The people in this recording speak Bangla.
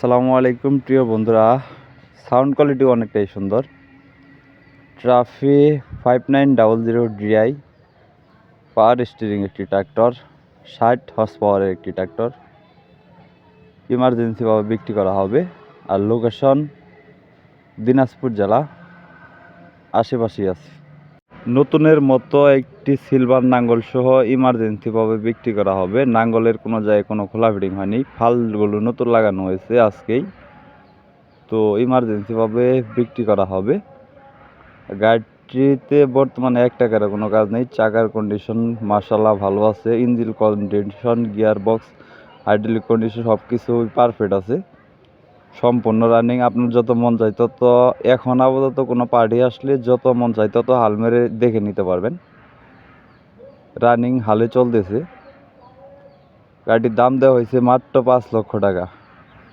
আসসালামু আলাইকুম প্রিয় বন্ধুরা। সাউন্ড কোয়ালিটি অনেকটাই সুন্দর। ট্রাফি 5900 DI পাওয়ার স্টিয়ারিং একটি ট্রাক্টর, 60 হর্স পাওয়ারের একটি ট্রাক্টর ইমার্জেন্সিভাবে বিক্রি করা হবে। আর লোকেশন দিনাজপুর জেলা, আশেপাশেই আছে। নতুনের মতো একটি সিলভার নাঙ্গল সহ ইমার্জেন্সিভাবে বিক্রি করা হবে। নাঙ্গলের কোনো জায়গায় কোনো খোলা ফিটিং হয়নি, ফালগুলো নতুন লাগানো হয়েছে আজকেই। তো ইমার্জেন্সিভাবে বিক্রি করা হবে। গাড়িটিতে বর্তমানে এক টাকারও কোনো কাজ নেই। চাকার কন্ডিশন মাশাআল্লাহ ভালো আছে। Engine condition, gear box, hydraulic condition সব কিছুই পারফেক্ট আছে, সম্পূর্ণ রানিং। আপনার যত মন চাই তত, এখন আপাতত কোনো পার্টি আসলে যত মন চাই তত হাল মেরে দেখে নিতে পারবেন। রানিং হালে চলতেছে। গাড়িটির দাম দেওয়া হয়েছে মাত্র 5 লক্ষ টাকা।